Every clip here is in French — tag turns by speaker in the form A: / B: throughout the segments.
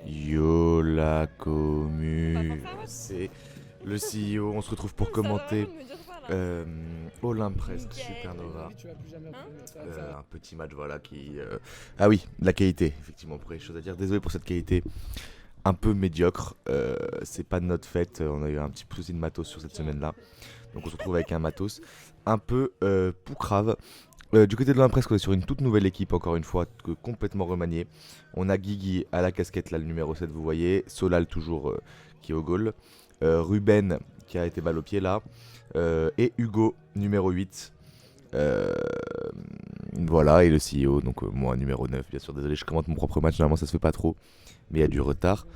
A: Yo la commu, c'est le CEO, on se retrouve pour commenter Olympe presque Supernova. Un petit match voilà qui... Ah oui, de la qualité, effectivement, pour les choses à dire. Désolé pour cette qualité un peu médiocre, c'est pas de notre fait, on a eu un petit souci de matos sur cette semaine-là. Donc on se retrouve avec un matos un peu poucrave. Du côté de l'Impress, on est sur une toute nouvelle équipe, encore une fois, complètement remaniée. On a Guigui à la casquette, là, le numéro 7, vous voyez. Solal, toujours, qui est au goal. Ruben, qui a été balle au pied, là. Et Hugo, numéro 8. Voilà, et le CEO, donc moi, numéro 9, bien sûr. Désolé, je commente mon propre match, normalement, ça se fait pas trop. Mais il y a du retard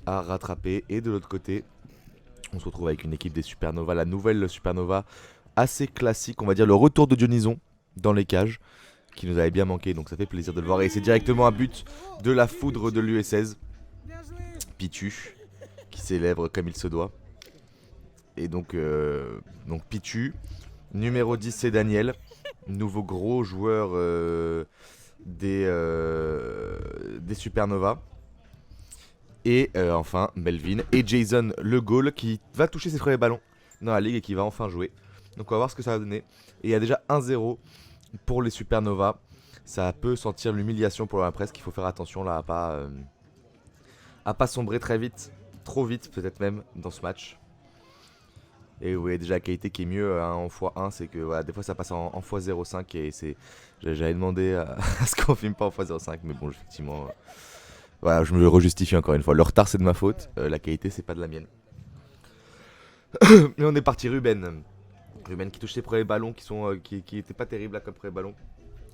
A: à rattraper. Et de l'autre côté, on se retrouve avec une équipe des Supernova, la nouvelle Supernova, assez classique, on va dire, le retour de Dionyson dans les cages, qui nous avait bien manqué, donc ça fait plaisir de le voir. Et c'est directement un but de la foudre de l'US16, Pitu, qui célèbre comme il se doit. Et donc Pitu, numéro 10 c'est Daniel, nouveau gros joueur des Supernova. Et enfin Melvin et Jason le goal qui va toucher ses premiers ballons dans la ligue et qui va enfin jouer. Donc on va voir ce que ça va donner. Et il y a déjà 1-0 pour les Supernova. Ça peut sentir l'humiliation pour la presse, qu'il faut faire attention là à pas sombrer très vite, trop vite peut-être même dans ce match. Et vous voyez déjà la qualité qui est mieux en x1, c'est que voilà, des fois ça passe en x05 et c'est... J'avais demandé à ce qu'on filme pas en x05, mais bon effectivement... Voilà, je me le rejustifie encore une fois. Le retard c'est de ma faute, la qualité c'est pas de la mienne. Mais on est parti, Ruben. Ruben qui touche ses premiers ballons qui étaient pas terribles là comme premiers ballons.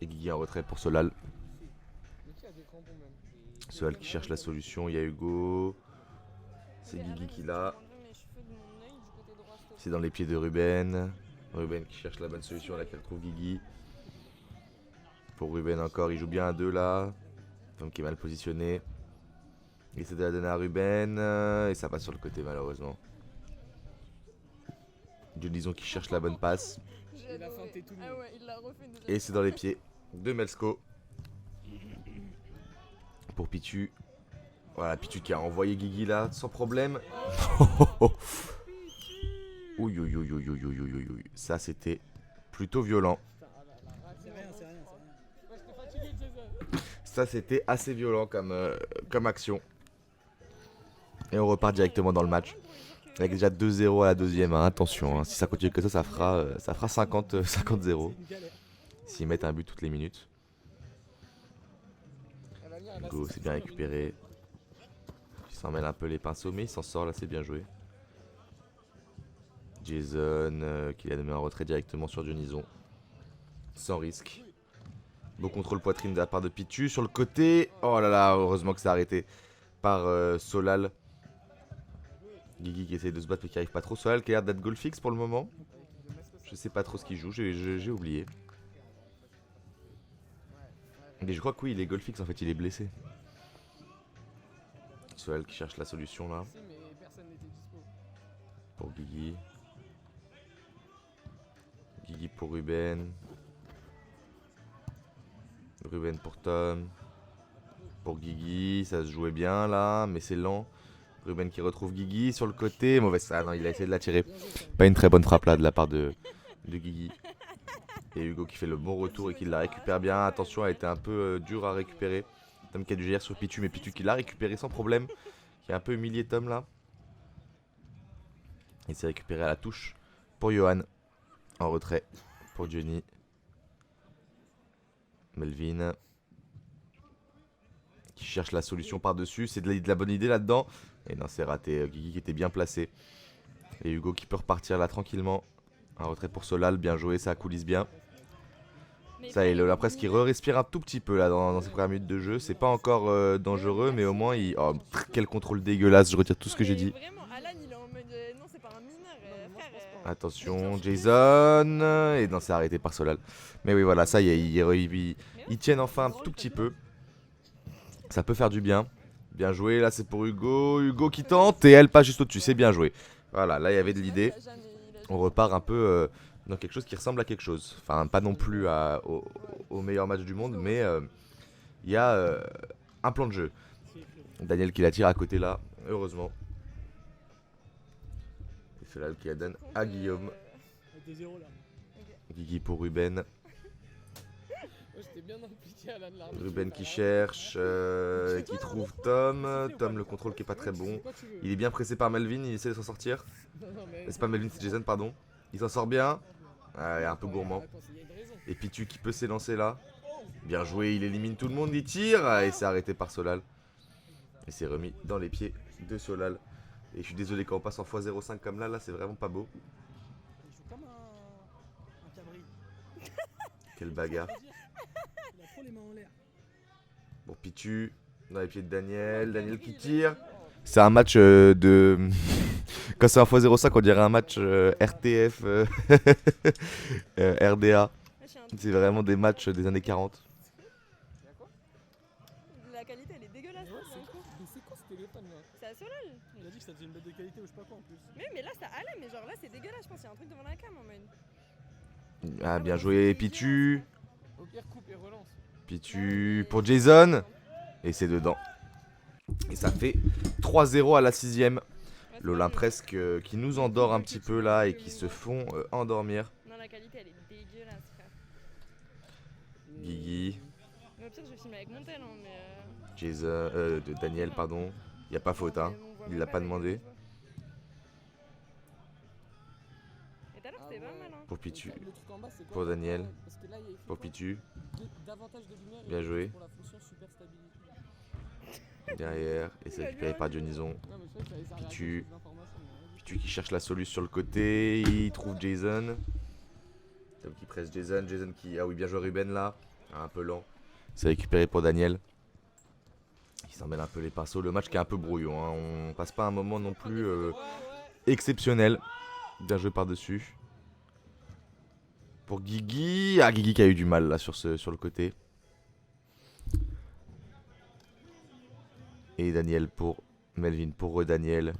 A: Et Guigui en retrait pour Solal. Solal qui cherche la solution, il y a Hugo. C'est Guigui qui l'a. C'est dans les pieds de Ruben. Ruben qui cherche la bonne solution là qu'elle trouve Guigui. Pour Ruben encore, il joue bien à 2 là. Donc il est mal positionné. Il essaie de la donner à Ruben. Et ça passe sur le côté malheureusement. Dionyson qui cherche la bonne passe. Et c'est dans les pieds de Melsko. Pour Pitu. Voilà, Pitu qui a envoyé Guigui là sans problème. Ouïe, ouïe, ouïe, ouïe, ouïe, ouïe, ouïe. Ça c'était plutôt violent. Ça c'était assez violent comme action. Et on repart directement dans le match. Avec déjà 2-0 à la deuxième, hein. Attention, hein. Si ça continue comme ça fera 50-0. S'ils mettent un but toutes les minutes. Hugo, c'est bien récupéré. Il s'en mêle un peu les pinceaux, mais il s'en sort là, c'est bien joué. Jason qui l'a mis en retrait directement sur Dionyson. Sans risque. Beau contrôle poitrine de la part de Pitu sur le côté. Oh là là, heureusement que c'est arrêté par Solal. Guigui qui essaye de se battre mais qui arrive pas trop. Solal qui a l'air d'être goal fixe pour le moment. Je sais pas trop ce qu'il joue, j'ai oublié. Mais je crois que oui, il est goal fixe en fait, il est blessé. Solal qui cherche la solution là. Pour Guigui. Guigui pour Ruben. Ruben pour Tom. Pour Guigui, ça se jouait bien là, mais c'est lent. Ruben qui retrouve Guigui sur le côté. Mauvaise. Ah non, il a essayé de la tirer. Pas une très bonne frappe là de la part de Guigui. Et Hugo qui fait le bon retour et qui la récupère bien. Attention, elle était un peu dure à récupérer. Tom qui a dû gérer sur Pitu, mais Pitu qui l'a récupéré sans problème. Qui a un peu humilié Tom là. Il s'est récupéré à la touche pour Johan. En retrait pour Johnny. Melvin. Qui cherche la solution par-dessus. C'est de la bonne idée là-dedans. Et non, c'est raté. Guigui qui était bien placé. Et Hugo qui peut repartir là tranquillement. Un retrait pour Solal, bien joué, ça coulisse bien. Ça y est, la presse qui respire un tout petit peu là dans ses premières minutes de jeu. C'est pas encore dangereux, mais au moins il... Oh, quel contrôle dégueulasse, je retire tout ce que j'ai dit. Attention, Jason. Et non, c'est arrêté par Solal. Mais oui, voilà, ça y est, ils tiennent enfin un tout petit peu. Ça peut faire du bien. Bien joué, là c'est pour Hugo. Hugo qui tente et elle passe juste au-dessus, c'est bien joué. Voilà, là il y avait de l'idée. On repart un peu dans quelque chose qui ressemble à quelque chose. Enfin, pas non plus au meilleur match du monde, mais il y a un plan de jeu. Daniel qui la tire à côté là, heureusement. Et Solal qui la donne à Guillaume. Guigui pour Ruben. Ruben qui cherche, qui trouve Tom. Tom le contrôle qui est pas très bon. Il est bien pressé par Melvin, il essaie de s'en sortir. C'est pas Melvin, c'est Jason, pardon. Il s'en sort bien. Ah, il est un peu gourmand. Et Pitu qui peut s'élancer là. Bien joué, il élimine tout le monde, il tire. Et c'est arrêté par Solal. Et c'est remis dans les pieds de Solal. Et je suis désolé quand on passe en x05 comme là c'est vraiment pas beau. Quelle bagarre. Bon, Pitu dans les pieds de Daniel. Daniel qui tire. C'est un match de... Quand c'est un x05, on dirait un match RTF, RDA. C'est vraiment des matchs des années 40.
B: La qualité elle est dégueulasse.
C: C'est quoi ce téléphone là?
B: C'est à Solal.
C: Il a dit que ça faisait une bête de qualité ou je sais pas quoi en plus.
B: Mais là ça allait, mais genre là c'est dégueulasse, je pense qu'il y a un truc devant la cam en mode.
A: Ah, bien joué, Pitu.
C: Au pire, coupe et relance.
A: Pitu pour Jason. Et c'est dedans. Et ça fait 3-0 à la 6ème. L'Olympresque qui nous endort un petit peu là et qui se font endormir.
B: Non, la qualité elle est dégueulasse, frère.
A: Guigui.
B: Mais au pire, je vais filmer avec mon tel, hein, mais.
A: Jason, Daniel, pardon. Il n'y a pas faute, hein. Il l'a pas demandé.
B: Et tout à l'heure, c'était pas mal, hein.
A: Pour Pitu. Pour Daniel. Pour Pitu. Bien joué. Derrière. Et c'est récupéré par Dionison. Pitu. Pitu qui cherche la solution sur le côté. Il trouve Jason. Tom qui presse Jason. Jason qui. Ah oui, bien joué Ruben là. Un peu lent. C'est récupéré pour Daniel. Il s'en mêle un peu les pinceaux. Le match qui est un peu brouillon. Hein. On passe pas un moment non plus exceptionnel. Bien joué par-dessus. Pour Guigui. Ah, Guigui qui a eu du mal là sur le côté. Et Daniel pour Melvin. Pour Daniel.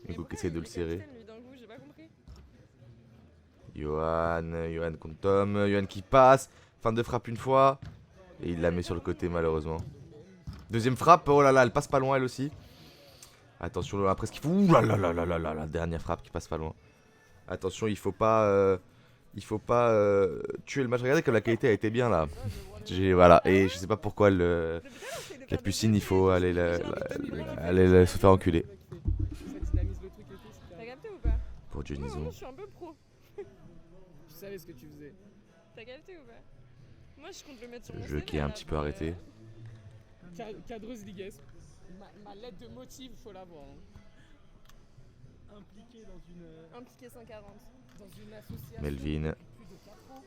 A: Hugo qui essaie de le serrer. Johan contre Tom. Johan qui passe. Fin de frappe une fois. Et il la met sur le côté malheureusement. Deuxième frappe. Oh là là, elle passe pas loin elle aussi. Attention après ce qu'il faut. Ouh là là là là là là. La dernière frappe qui passe pas loin. Attention, il faut pas tuer le match. Regardez comme la qualité a été bien là. Voilà. Et je sais pas pourquoi la Pucine, il faut aller se faire enculer.
B: T'as capté ou pas?
A: Pour Dionison.
B: Je suis un peu pro.
C: Tu savais ce que tu faisais.
B: T'as capté ou pas? Moi je compte le mettre sur mon
A: jeu qui est un petit peu arrêté.
C: Cadreuse liguesse. Ma lettre de motif, faut l'avoir. Hein. Impliqué dans une.
B: Impliqué 140.
C: Dans une association.
A: Melvin.
C: Plus de 4 ans.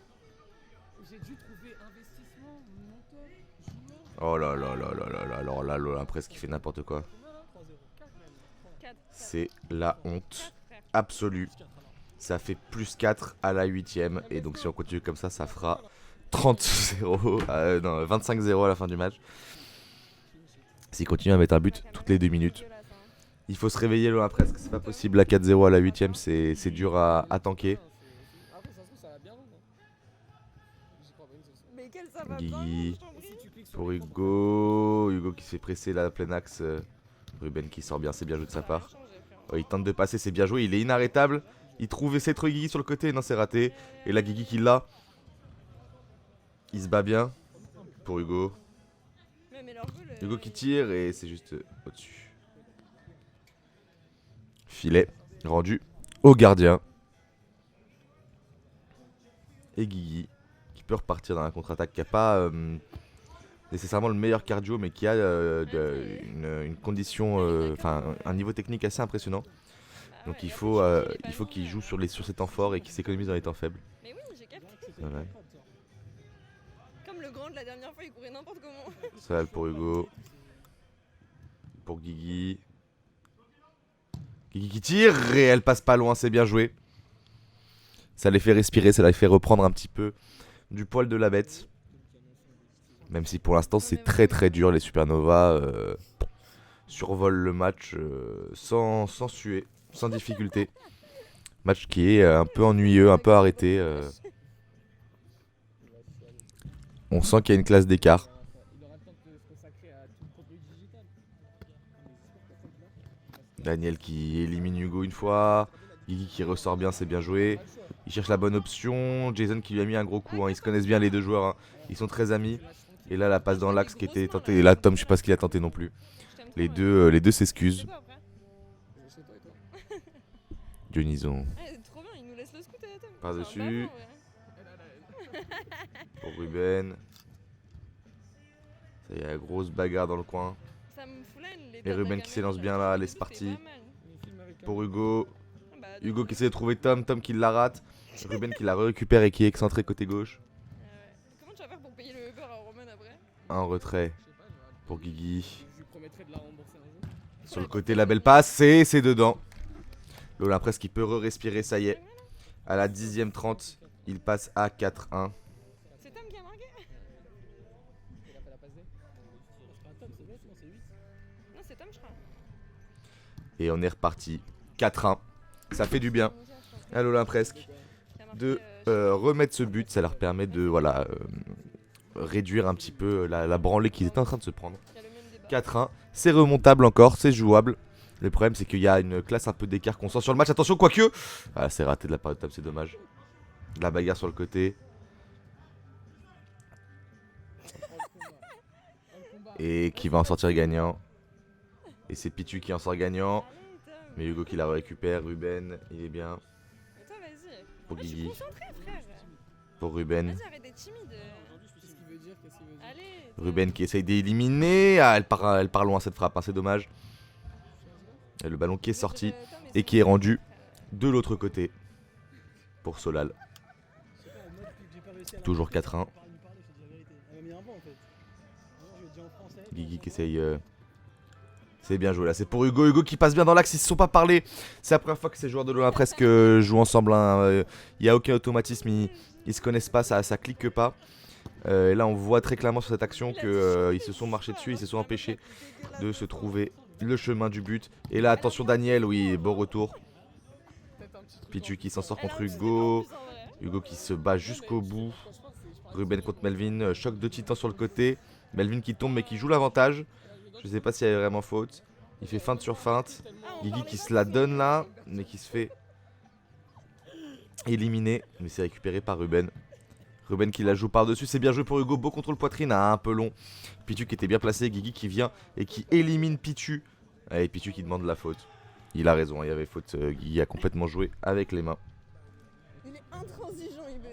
C: J'ai dû trouver investissement, monteur, junior.
A: Oh là là là là là là. Alors là, l'Olympresque qui fait n'importe quoi. C'est la honte absolue. Ça fait plus 4 à la 8ème. Et donc si on continue comme ça fera 30-0. Non, 25-0 à la fin du match. S'il continue à mettre un but toutes les 2 minutes. Il faut se réveiller l'Olympresque. C'est pas possible. La 4-0 à la 8ème, c'est dur à tanker. Guigui pour Hugo. Hugo qui se fait presser là, plein axe. Ruben qui sort bien, c'est bien joué de sa part. Oh, il tente de passer, c'est bien joué. Il est inarrêtable. Il trouve essaie de trouver Guigui sur le côté. Non, c'est raté. Et là, Guigui qui l'a. Il se bat bien pour Hugo. Hugo qui tire et c'est juste au-dessus. Filet rendu au gardien. Et Guigui qui peut repartir dans la contre-attaque qui n'a pas nécessairement le meilleur cardio mais qui a une condition, un niveau technique assez impressionnant. Donc il faut qu'il joue sur ses temps forts et qu'il s'économise dans les temps faibles.
B: Mais oui, j'ai capté.
A: Ouais.
B: Comme le grand de la dernière fois, il courait n'importe comment.
A: Ça va pour Hugo. Pour Guigui. Guigui qui tire et elle passe pas loin, c'est bien joué. Ça les fait respirer, ça les fait reprendre un petit peu du poil de la bête. Même si pour l'instant c'est très très dur, les Supernovas survolent le match sans suer, sans difficulté. Match qui est un peu ennuyeux, un peu arrêté. On sent qu'il y a une classe d'écart. Daniel qui élimine Hugo une fois. Guigui qui ressort bien, c'est bien joué. Il cherche la bonne option. Jason qui lui a mis un gros coup. Hein. Ils se connaissent bien les deux joueurs. Hein. Ils sont très amis. Et là, la passe dans l'axe qui était tentée. Et là, Tom, je sais pas ce qu'il a tenté non plus. Les deux s'excusent. Dionison.
B: Trop bien, il nous laisse le scout à la Tom.
A: Par-dessus. Pour Ruben. Ça y est, grosse bagarre dans le coin. Et Ruben qui s'élance bien là, allez c'est parti. Pour Hugo. Hugo qui essaie de trouver Tom, Tom qui la rate. Ruben qui la récupère et qui est excentré côté gauche.
B: Comment tu vas faire pour payer le Uber à Roman après?
A: Un retrait pour Guigui. Sur le côté la belle passe et c'est dedans. L'Olympresse qui peut respirer, ça y est. À la 10e 30, il passe à 4-1.
B: C'est Tom qui a marqué? Non, c'est Tom, je crois.
A: Et on est reparti. 4-1. Ça fait du bien à l'Olympresse de remettre ce but. Ça leur permet de voilà, réduire un petit peu la branlée qu'ils étaient en train de se prendre. 4-1. C'est remontable encore, c'est jouable. Le problème c'est qu'il y a une classe un peu d'écart qu'on sent sur le match. Attention, quoique ah, c'est raté de la part de Tom, c'est dommage. De la bagarre sur le côté. Et qui va en sortir gagnant. Et c'est Pitu qui en sort gagnant. Mais Hugo qui la récupère. Ruben, il est bien.
B: Toi, vas-y.
A: Pour
B: Je suis
A: Guigui.
B: concentré, frère.
A: Pour Ruben.
B: Vas-y, arrête d'être timide. Allez.
A: Ruben qui essaye d'éliminer. Ah, elle part loin cette frappe, hein, c'est dommage. Et le ballon qui est sorti et qui est rendu de l'autre côté pour Solal. Toujours 4-1. Guigui qui essaye. C'est bien joué là, c'est pour Hugo. Hugo qui passe bien dans l'axe, ils se sont pas parlé. C'est la première fois que ces joueurs de l'Olympresse jouent ensemble. Il n'y a aucun automatisme, ils se connaissent pas, ça clique pas. Et là on voit très clairement sur cette action qu'ils se sont marchés dessus, ils se sont empêchés de se trouver le chemin du but. Et là attention Daniel, oui, beau retour. Pitu qui s'en sort contre Hugo. Hugo qui se bat jusqu'au bout. Ruben contre Melvin, choc de titan sur le côté. Melvin qui tombe mais qui joue l'avantage. Je sais pas s'il y avait vraiment faute. Il fait feinte sur feinte. Guigui qui se la donne là, mais qui se fait éliminer. Mais c'est récupéré par Ruben. Ruben qui la joue par-dessus, c'est bien joué pour Hugo. Beau contrôle poitrine, un peu long. Pitu qui était bien placé, Guigui qui vient et qui élimine Pitu. Et Pitu qui demande la faute. Il a raison, il y avait faute. Guigui a complètement joué avec les mains.
B: Il est intransigeant, IB.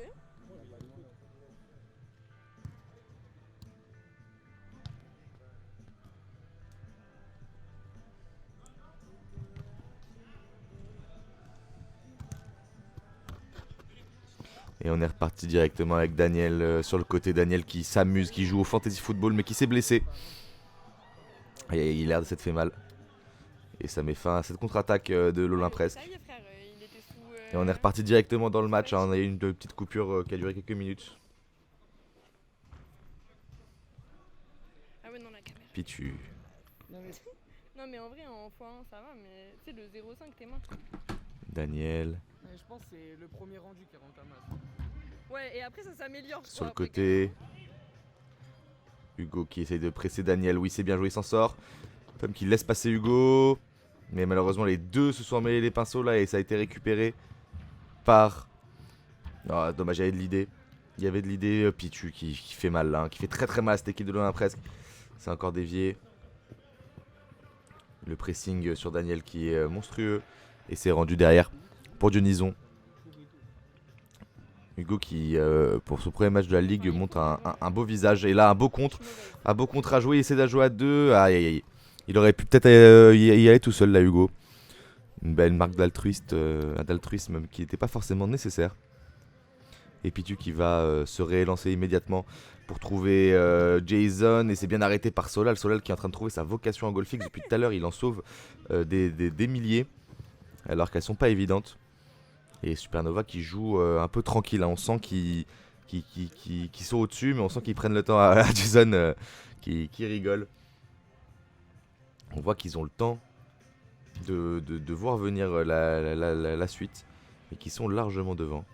A: Et on est reparti directement avec Daniel sur le côté. Daniel qui s'amuse, qui joue au fantasy football mais qui s'est blessé. Et il a l'air de s'être fait mal. Et ça met fin à cette contre-attaque de l'Olympresse. Et on est reparti directement dans le match. Hein. On a eu une petite coupure qui a duré quelques minutes.
B: Ah ouais, non, la caméra.
A: Pitu.
B: Non, mais en vrai, en x1, ça va, mais tu sais, le 0,5, t'es mort.
A: Daniel.
C: Je pense que c'est le premier rendu qui rend ta masse.
B: Ouais, et après, ça s'améliore.
A: Sur le côté. Hugo qui essaye de presser Daniel. Oui, c'est bien joué, il s'en sort. Tom qui laisse passer Hugo. Mais malheureusement, les deux se sont mêlés les pinceaux là et ça a été récupéré par. Oh, dommage, il y avait de l'idée. Il y avait de l'idée. Pitu qui fait mal là, hein, qui fait très très mal à cette équipe de l'Olympresse. C'est encore dévié. Le pressing sur Daniel qui est monstrueux. Et c'est rendu derrière pour Dionison. Hugo qui, pour ce premier match de la Ligue, montre un beau visage. Et là, un beau contre à jouer. Il essaie de jouer à deux. Aïe aïe aïe. Il aurait pu peut-être y aller tout seul là, Hugo. Une belle marque d'altruisme qui n'était pas forcément nécessaire. Et Pitu qui va se réélancer immédiatement pour trouver Jason. Et c'est bien arrêté par Solal. Solal qui est en train de trouver sa vocation en golfix. Depuis tout à l'heure, il en sauve des milliers. Alors qu'elles sont pas évidentes. Et Supernova qui joue un peu tranquille. Hein. On sent qu'ils sont au-dessus, mais on sent qu'ils prennent le temps à Jason qui rigole. On voit qu'ils ont le temps de voir venir la suite. Et qu'ils sont largement devant.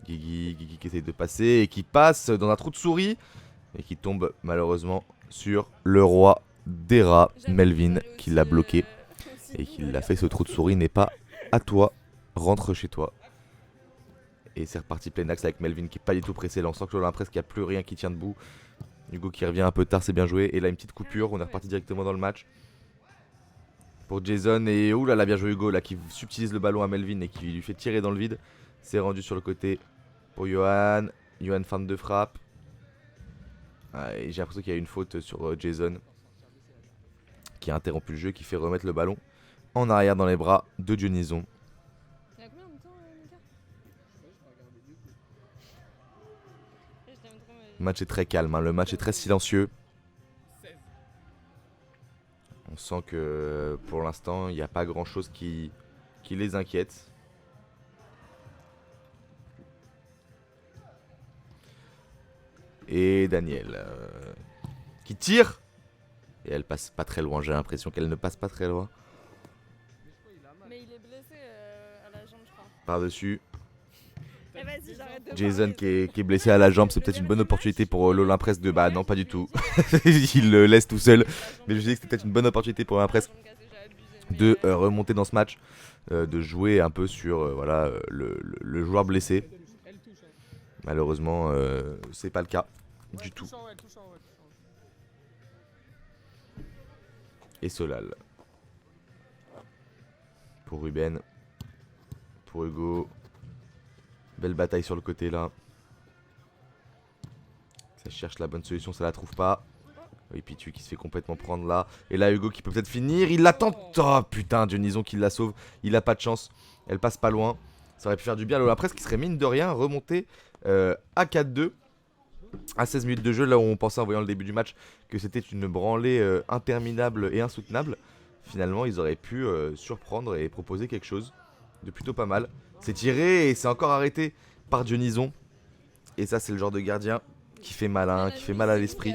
A: Guigui qui essaye de passer et qui passe dans un trou de souris. Et qui tombe malheureusement sur le roi des rats, Melvin, qui l'a bloqué. et qu'il l'a fait, ce trou de souris n'est pas à toi. Rentre chez toi. Et c'est reparti plein axe avec Melvin qui est pas du tout pressé. Là on sent que l'Olympresse qu'il n'y a plus rien qui tient debout. Hugo qui revient un peu tard, c'est bien joué. Et là une petite coupure, on est reparti directement dans le match. Pour Jason et oulala, bien joué Hugo là qui subtilise le ballon à Melvin et qui lui fait tirer dans le vide. C'est rendu sur le côté pour Johan. Johan fin de frappe. Ah, et j'ai l'impression qu'il y a une faute sur Jason qui a interrompu le jeu, qui fait remettre le ballon en arrière dans les bras de Dionyson.
B: Il y a combien de temps, Mika?
A: Le match est très calme, hein. Le match est très silencieux. On sent que pour l'instant, il n'y a pas grand chose qui les inquiète. Et Daniel qui tire. Et elle passe pas très loin, j'ai l'impression qu'elle ne passe pas très loin.
B: Mais il est blessé à la jambe, je crois.
A: Par-dessus.
B: Eh vas-y, j'arrête de
A: Jason
B: parler.
A: qui est blessé à la jambe, c'est peut-être une bonne opportunité pour l'Olympresse de... Bah non, pas du tout. Il le laisse tout seul. Mais je dis que c'était peut-être une bonne opportunité pour l'Olympresse de remonter dans ce match. De jouer un peu sur voilà, le joueur blessé. Malheureusement, c'est pas le cas du tout. Et Solal. Pour Ruben. Pour Hugo. Belle bataille sur le côté là. Ça cherche la bonne solution, ça la trouve pas. Oui, Pitu qui se fait complètement prendre là. Et là, Hugo qui peut peut-être finir. Il l'attend. Oh putain, Dionyson qui la sauve. Il a pas de chance. Elle passe pas loin. Ça aurait pu faire du bien à l'Olympresse qui serait mine de rien remonté à 4-2. À 16 minutes de jeu, là où on pensait en voyant le début du match que c'était une branlée interminable et insoutenable. Finalement, ils auraient pu surprendre et proposer quelque chose de plutôt pas mal. C'est tiré et c'est encore arrêté par Dionyson. Et ça, c'est le genre de gardien qui fait malin, qui fait mal à l'esprit.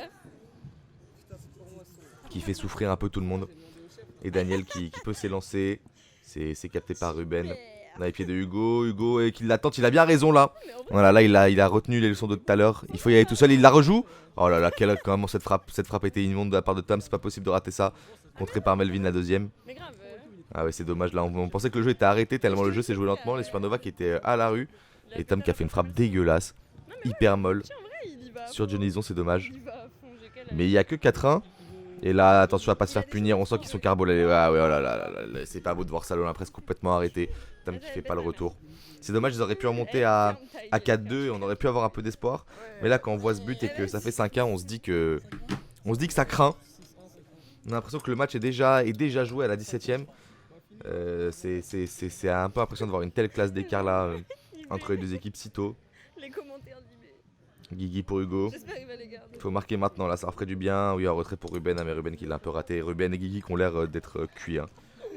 A: Qui fait souffrir un peu tout le monde. Et Daniel qui peut s'élancer. C'est capté par Ruben. On a les pieds de Hugo. Hugo qui l'attend, il a bien raison là. Voilà, là il a retenu les leçons de tout à l'heure. Il faut y aller tout seul, il la rejoue. Oh là là, comment cette frappe était immonde de la part de Tom. C'est pas possible de rater ça. Contré par Melvin la deuxième.
B: Mais grave.
A: Ah ouais, c'est dommage là. On pensait que le jeu était arrêté tellement le jeu s'est joué lentement. Les Supernova qui étaient à la rue. Et Tom qui a fait une frappe dégueulasse. Hyper molle. Sur Dionyson, c'est dommage. Mais il y a que 4-1. Et là, attention à pas se faire punir, on sent qu'ils sont carbolés. Ah ouais, oh là là, c'est pas beau de voir ça, l'Olympresse complètement arrêté. Tom qui fait pas le retour. C'est dommage, ils auraient pu remonter à 4-2 et on aurait pu avoir un peu d'espoir. Mais là, quand on voit ce but et que ça fait 5-1, on se dit que ça craint. On a l'impression que le match est déjà joué à la 17ème. C'est un peu impressionnant de voir une telle classe d'écart là entre les deux équipes si tôt.
B: Les commentaires d'IB.
A: Guigui pour Hugo.
B: J'espère qu'il va les garder.
A: Faut marquer maintenant là, ça leur ferait du bien. Oui, un retrait pour Ruben, mais Ruben qui l'a un peu raté. Ruben et Guigui qui ont l'air d'être cuits. Hein.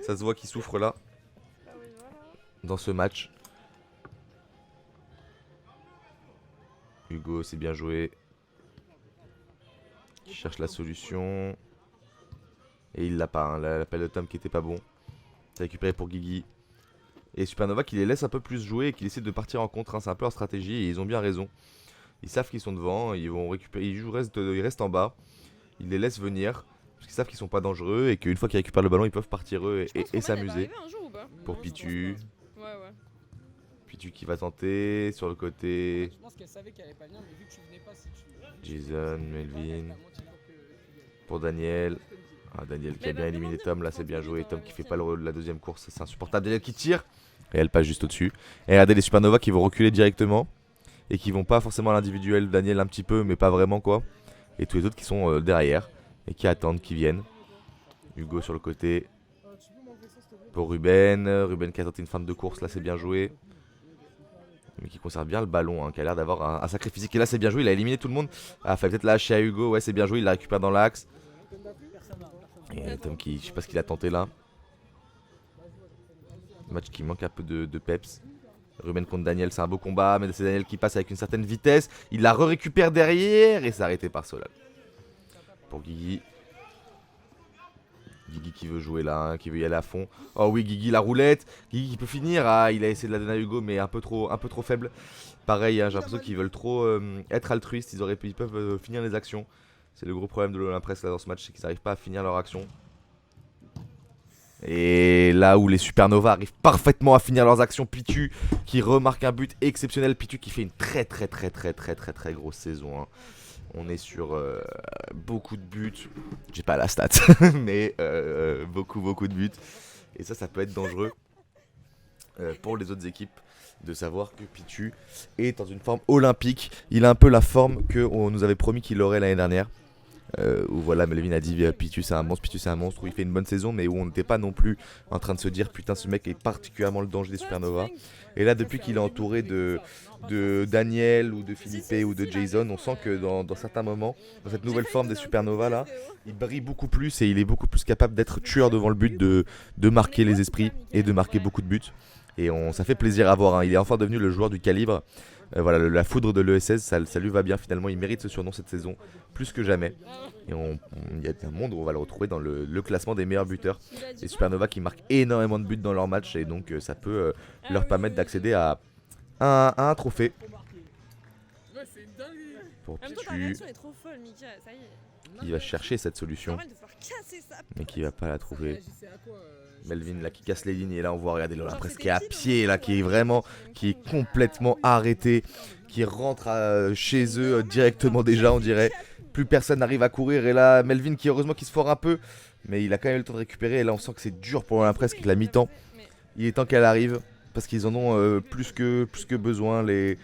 A: Ça se voit qu'ils souffrent là,
B: Ah oui, voilà.
A: dans ce match. Hugo, c'est bien joué. Il cherche la solution. Et il l'a pas, hein. L'appel de Tom qui était pas bon. C'est récupéré pour Guigui. Et Supernova qui les laisse un peu plus jouer et qui essaie de partir en contre. Hein. C'est un peu leur stratégie et ils ont bien raison. Ils savent qu'ils sont devant, ils vont récupérer, ils restent en bas. Ils les laissent venir parce qu'ils savent qu'ils sont pas dangereux et qu'une fois qu'ils récupèrent le ballon, ils peuvent partir eux et s'amuser. Pour Pitu.
B: Ouais.
A: Pitu qui va tenter sur le côté.
C: Je pense qu'elle savait qu'elle allait pas venir, mais vu que tu venais pas, si tu.
A: Jason, Melvin. Pour Daniel. Ah, Daniel qui a bien éliminé Tom, là c'est bien joué. Tom qui fait pas la deuxième course, c'est insupportable. Daniel qui tire et elle passe juste au-dessus. Et regardez les Supernova qui vont reculer directement. Et qui vont pas forcément à l'individuel, Daniel un petit peu, mais pas vraiment quoi. Et tous les autres qui sont derrière et qui attendent, qui viennent. Hugo sur le côté. Pour Ruben. Ruben qui a tenté une fin de course, là c'est bien joué. Mais qui conserve bien le ballon, hein, qui a l'air d'avoir un sacré physique. Et là c'est bien joué, il a éliminé tout le monde. Ah, fallait peut-être lâcher à Hugo, ouais c'est bien joué, il la récupère dans l'axe. Et Tom qui, je sais pas ce qu'il a tenté là. Match qui manque un peu de peps. Ruben contre Daniel, c'est un beau combat, mais c'est Daniel qui passe avec une certaine vitesse. Il la récupère derrière et c'est arrêté par Solal. Pour Guigui. Guigui qui veut jouer là, hein, qui veut y aller à fond. Oh oui, Guigui la roulette. Guigui qui peut finir. Ah, il a essayé de la donner à Hugo, mais un peu trop faible. Pareil, hein, j'ai l'impression qu'ils veulent trop être altruistes. Ils peuvent finir les actions. C'est le gros problème de l'Olympresse là dans ce match, c'est qu'ils n'arrivent pas à finir leur action. Et là où les Supernova arrivent parfaitement à finir leurs actions, Pitu qui remarque un but exceptionnel. Pitu qui fait une très grosse saison, hein. On est sur beaucoup de buts. J'ai pas la stat, mais beaucoup de buts. Et ça peut être dangereux pour les autres équipes de savoir que Pitu est dans une forme olympique. Il a un peu la forme qu'on nous avait promis qu'il aurait l'année dernière. Où voilà, Melvin a dit Pitu c'est un monstre, où il fait une bonne saison, mais où on n'était pas non plus en train de se dire putain ce mec est particulièrement le danger des Supernova. Et là depuis qu'il est entouré de Daniel ou de Philippe ou de Jason, on sent que dans certains moments, dans cette nouvelle forme des Supernova là, il brille beaucoup plus et il est beaucoup plus capable d'être tueur devant le but, de marquer les esprits et de marquer beaucoup de buts. Et ça fait plaisir à voir, hein. Il est enfin devenu le joueur du calibre. Voilà, la foudre de l'ESS, ça lui va bien finalement, il mérite ce surnom cette saison, plus que jamais. Et il y a un monde où on va le retrouver dans le classement des meilleurs buteurs. Les Supernova qui marquent énormément de buts dans leur match, et donc ça peut leur permettre d'accéder à un trophée. Pour Pitu, qui va chercher cette solution, mais qui va pas la trouver. Melvin là qui casse les lignes, et là on voit, regardez là presque qui est à pied là, qui est complètement arrêté, qui rentre chez eux directement déjà, on dirait. Plus personne n'arrive à courir, et là Melvin qui heureusement qui se foire un peu, mais il a quand même eu le temps de récupérer, et là on sent que c'est dur pour l'Olympresque, la mi-temps. Il est temps qu'elle arrive, parce qu'ils en ont plus que besoin, les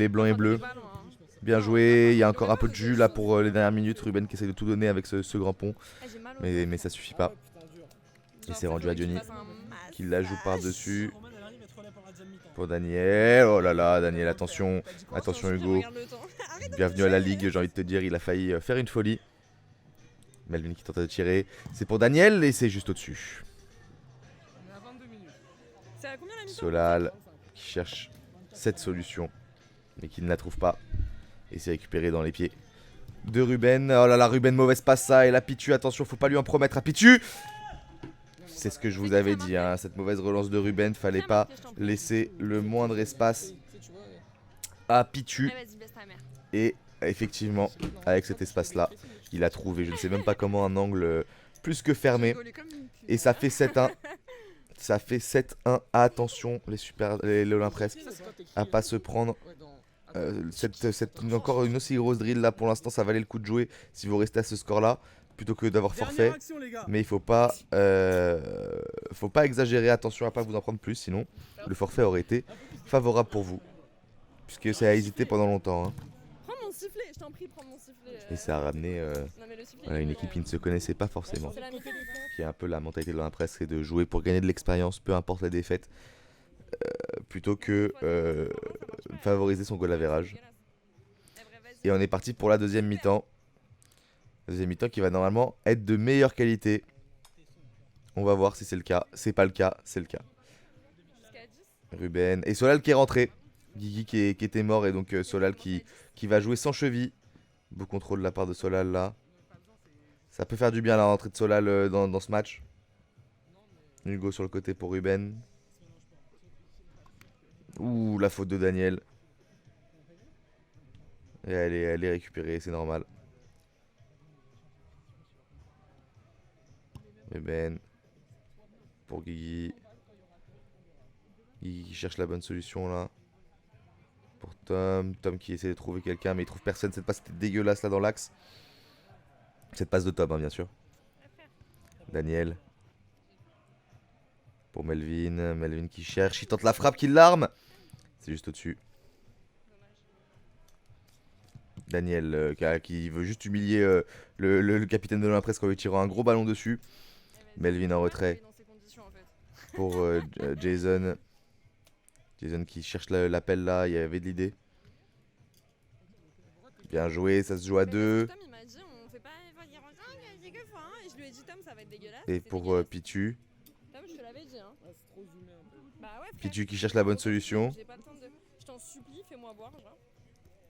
A: blancs et bleus. Bien joué, il y a encore un peu de jus là pour les dernières minutes, Ruben qui essaie de tout donner avec ce grand pont, mais ça suffit pas. Et c'est rendu à Johnny qui la joue par-dessus. Pour Daniel. Oh là là, Daniel, attention. Attention Hugo. Bienvenue à la ligue, j'ai envie de te dire, il a failli faire une folie. Melvin qui tente de tirer. C'est pour Daniel et c'est juste au-dessus. Solal qui cherche cette solution, mais qui ne la trouve pas. Et c'est récupéré dans les pieds de Ruben. Oh là là, Ruben, mauvaise passe ça. Et la Pitu, attention, faut pas lui en promettre à Pitu. C'est ce que je vous avais dit, hein, cette mauvaise relance de Ruben, fallait pas laisser le moindre espace à Pitu. Et effectivement, avec cet espace-là, il a trouvé, je ne sais même pas comment, un angle plus que fermé. Et ça fait 7-1. Ça fait 7-1. Attention, l'Olympresque, à pas se prendre encore une aussi grosse drill là. Pour l'instant, ça valait le coup de jouer si vous restez à ce score-là, plutôt que d'avoir forfait. Mais il faut pas exagérer, attention à pas vous en prendre plus, sinon le forfait aurait été favorable pour vous, puisque ça a hésité pendant longtemps, hein.
B: Prends mon sifflet, je t'en prie, prends mon sifflet.
A: Et ça a ramené voilà, une équipe qui ne se connaissait pas forcément, qui a un peu la mentalité de l'Olympresque, c'est de jouer pour gagner de l'expérience, peu importe la défaite, plutôt que favoriser son goal average. Et on est parti pour la deuxième mi-temps. Deuxième mi-temps qui va normalement être de meilleure qualité. On va voir si c'est le cas. C'est pas le cas, c'est le cas. Ruben. Et Solal qui est rentré. Guigui qui était mort, et donc Solal qui va jouer sans cheville. Beau contrôle de la part de Solal là. Ça peut faire du bien la rentrée de Solal dans ce match. Hugo sur le côté pour Ruben. Ouh, la faute de Daniel. Et elle est récupérée, c'est normal. Ruben. Pour Guigui. Guigui qui cherche la bonne solution là. Pour Tom. Tom qui essaie de trouver quelqu'un, mais il trouve personne. Cette passe était dégueulasse là dans l'axe. Cette passe de Tom, hein, bien sûr. Daniel. Pour Melvin. Melvin qui cherche. Il tente la frappe, qui l'arme. C'est juste au-dessus. Daniel qui veut juste humilier le capitaine de l'Olympresque en lui tirant un gros ballon dessus. Melvin en retrait. Pour Jason. Jason qui cherche l'appel là, il y avait de l'idée. Bien joué, ça se joue à deux. Et pour Pitu. Pitu qui cherche la bonne solution.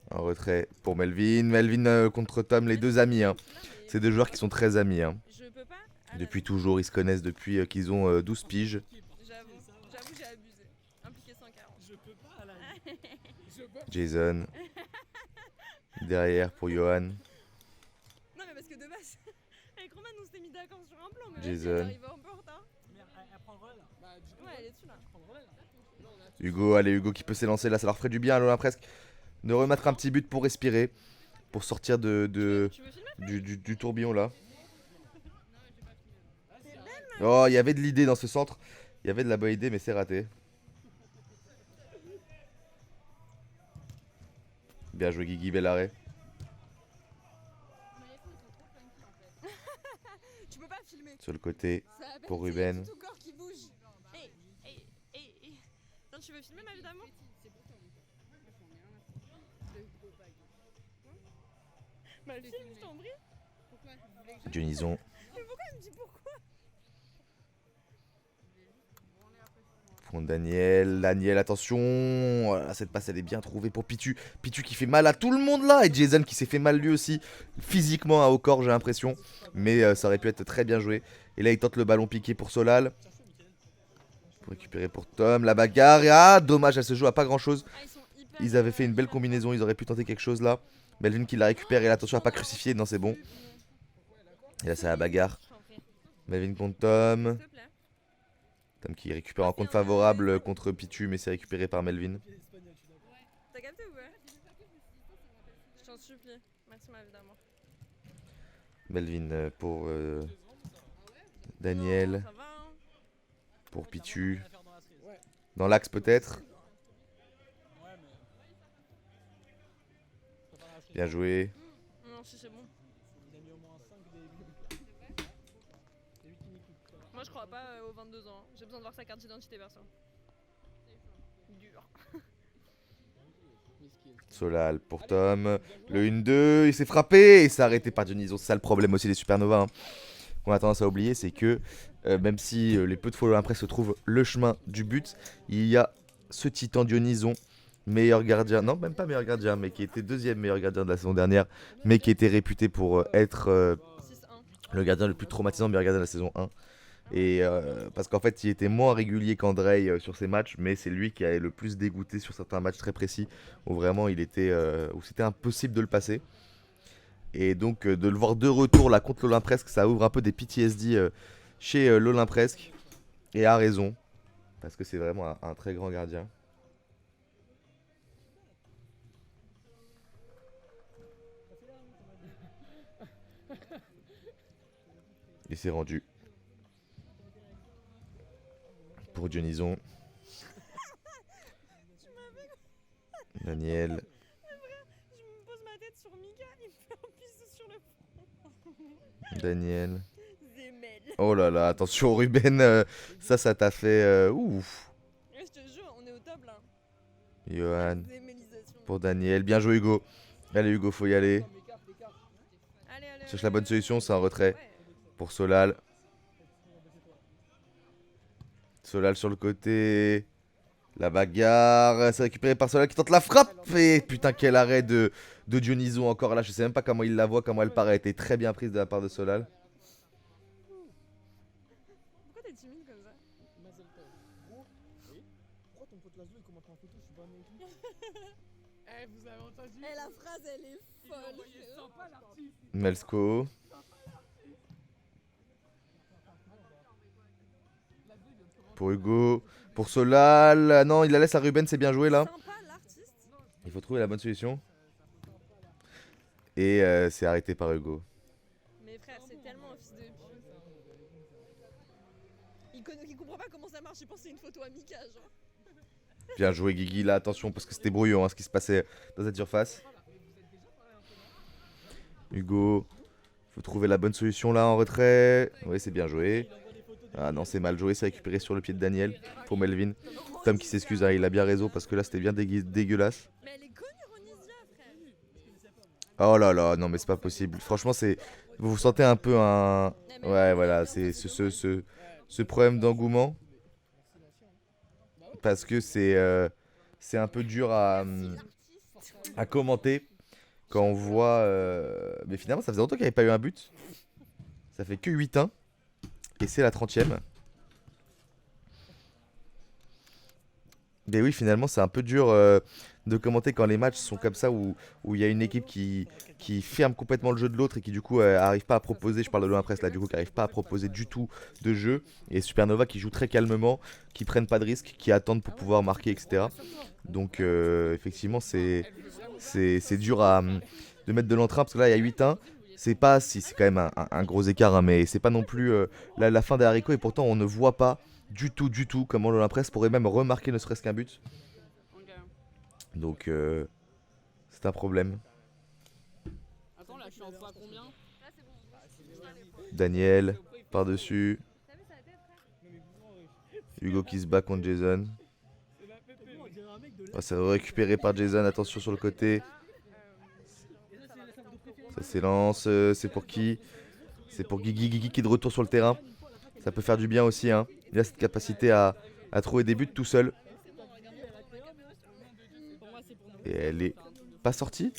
A: En retrait pour Melvin. Melvin contre Tom, les deux amis, hein. C'est deux joueurs qui sont très amis, hein. Depuis toujours, ils se connaissent depuis qu'ils ont 12 piges.
B: J'avoue, j'ai abusé. Impliqué 140.
A: Jason. Derrière pour Johan.
B: Non mais parce que de base, avec Roman on s'était mis d'accord sur un plan, mais
A: Jason.
B: là, il arrive un peu en retard. Ouais, elle est dessus là.
A: Hugo, allez Hugo qui peut s'élancer là, ça leur ferait du bien à l'Olympe presque. De remettre un petit but pour respirer. Pour sortir
B: Tu veux filmer?
A: du tourbillon là. Oh, il y avait de l'idée dans ce centre. Il y avait de la bonne idée mais c'est raté. Bien joué Guigui, bel arrêt.
B: Tu peux pas filmer.
A: Sur le côté
B: Ça appelle,
A: pour
B: tu sais, y a
A: Ruben.
B: tout ton corps qui bouge. Non, tu veux filmer ma vie d'amour? Bah, le film, je t'en prie.
A: Dionison
B: Mais pourquoi elle me dit pourquoi?
A: pour Daniel. Daniel, attention. Voilà, cette passe elle est bien trouvée pour Pitu. Pitu qui fait mal à tout le monde là. Et Jason qui s'est fait mal lui aussi. Physiquement au corps j'ai l'impression. Mais ça aurait pu être très bien joué. Et là il tente le ballon piqué pour Solal. Pour récupérer pour Tom. La bagarre. Et ah dommage elle se joue à pas grand chose.
B: Ah, ils sont hyper.
A: Ils avaient fait une belle combinaison. Ils auraient pu tenter quelque chose là. Melvin qui la récupère. Et là, attention à pas crucifier. Non c'est bon. Et là c'est la bagarre.
B: Je t'en prie.
A: Melvin contre Tom.
B: S'il te plaît.
A: Tom qui récupère un compte favorable contre Pitu. Mais c'est récupéré par Melvin.
B: T'as capté ou ouais? Je t'en supplie. Merci ma vie d'amour.
A: Melvin pour Daniel.
B: Non, ça va, hein.
A: Pour Pitu. Dans l'axe peut-être. Bien joué.
B: Non, si c'est bon. Moi je crois pas aux 22 ans. J'ai besoin de voir sa carte d'identité perso. Dur.
A: Solal pour Tom. Le 1-2. Il s'est frappé. Et c'est arrêté par Dionysos. C'est ça le problème aussi des Supernovas. Hein. On a tendance à oublier. C'est que même si les peu de follow après se trouvent le chemin du but, il y a ce titan Dionyson. Meilleur gardien. Non, même pas meilleur gardien. Mais qui était deuxième meilleur gardien de la saison dernière. Mais qui était réputé pour être
B: 6-1.
A: le gardien le plus traumatisant meilleur gardien de la saison 1. Et parce qu'en fait il était moins régulier qu'Andrei sur ses matchs, mais c'est lui qui a le plus dégoûté sur certains matchs très précis où vraiment il était où c'était impossible de le passer. Et donc de le voir de retour là contre l'Olympresque, ça ouvre un peu des PTSD chez l'Olympresque. Et a raison, parce que c'est vraiment un très grand gardien. Et c'est rendu. Pour Dionyson. Daniel.
B: Je me pose ma tête sur Mika, il me fait un bisou sur le front.
A: Daniel.
B: Zemel.
A: Oh là là, attention Ruben, ça t'a fait ouf.
B: Ouais, je te jure, on est au top là.
A: Johan
B: Zémélisation.
A: pour Daniel, bien joué Hugo. Allez Hugo, faut y aller.
B: Allez.
A: Cherche la bonne solution, c'est un retrait
B: Ouais.
A: pour Solal. Solal sur le côté. La bagarre, c'est récupéré par Solal qui tente la frappe. Et putain quel arrêt de Dionyson encore là, je sais même pas comment il la voit, comment elle part, elle a été très bien prise de la part de Solal.
B: Pourquoi t'es timide comme ça?
C: Pourquoi ton pote Laszlo il commente en photo, je suis pas avec lui. Eh, vous avez entendu?
B: Eh, la phrase elle est
C: Il a
B: folle.
C: envoyé sympa l'artiste.
A: Melsko. Pour Hugo. Pour Solal. Ah non, il la laisse à Ruben, c'est bien joué là.
B: Sympa l'artiste.
A: Il faut trouver la bonne solution. Et c'est arrêté par Hugo.
B: Mais frère, c'est tellement un fils de pute. Il comprend pas comment ça marche, il pense que c'est une photo à Mika, genre.
A: Bien joué Guigui, là attention parce que c'était brouillon hein, ce qui se passait dans cette surface. Hugo, faut trouver la bonne solution là en retrait. Oui c'est bien joué. Ah non c'est mal joué, c'est récupéré sur le pied de Daniel pour Melvin. Tom qui s'excuse, hein, il a bien raison parce que là c'était bien dégueulasse.
B: Mais elle est connue Ronisia, frère.
A: Oh là là, non mais c'est pas possible. Franchement c'est... Vous vous sentez un peu un... Ouais voilà, c'est ce problème d'engouement. Parce que c'est un peu dur à commenter quand on voit... Mais finalement ça faisait longtemps qu'il n'y avait pas eu un but. Ça fait que 8-1. Et c'est la 30e. Mais oui finalement c'est un peu dur de commenter quand les matchs sont comme ça où il y a une équipe qui ferme complètement le jeu de l'autre et qui du coup arrive pas à proposer, je parle de l'Olympresse là du coup, qui arrive pas à proposer du tout de jeu, et Supernova qui joue très calmement, qui prennent pas de risques, qui attendent pour pouvoir marquer, etc. Donc effectivement c'est dur de mettre de l'entrain parce que là il y a 8-1. C'est pas, si c'est quand même un gros écart, hein, mais c'est pas non plus la fin des haricots, et pourtant on ne voit pas du tout comment l'Olympresse pourrait même remarquer ne serait-ce qu'un but. Donc c'est un problème.
C: Attends, là, je suis en fois combien?
A: Daniel par-dessus. Hugo qui se bat contre Jason. Oh, c'est récupéré par Jason, attention sur le côté. Ça s'élance, c'est pour qui? C'est pour Guigui qui est de retour sur le terrain. Ça peut faire du bien aussi, hein. Il a cette capacité à trouver des buts tout seul. Et elle est pas sortie?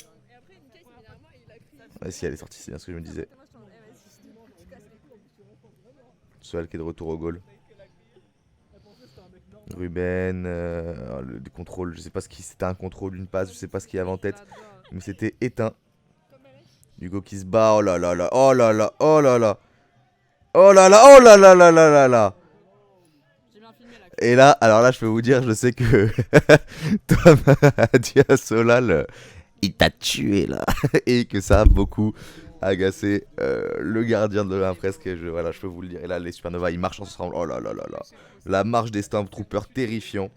A: Ouais, si, elle est sortie, c'est bien ce que je me disais. Soal qui est de retour au goal. Ruben, le contrôle, je sais pas ce qui, c'était un contrôle, une passe, je sais pas ce qu'il y avait en tête, mais c'était éteint. Hugo qui se bat, oh là là là, oh là là, oh là là, oh là là, oh là là là là là là. Et là, alors là, je peux vous dire, je sais que Tom a dit à Solal, il t'a tué là, et que ça a beaucoup agacé le gardien de l'Olympresse. Voilà, je peux vous le dire. Et là, les Supernova, ils marchent ensemble. Oh là là là là, la marche des Stormtroopers terrifiant.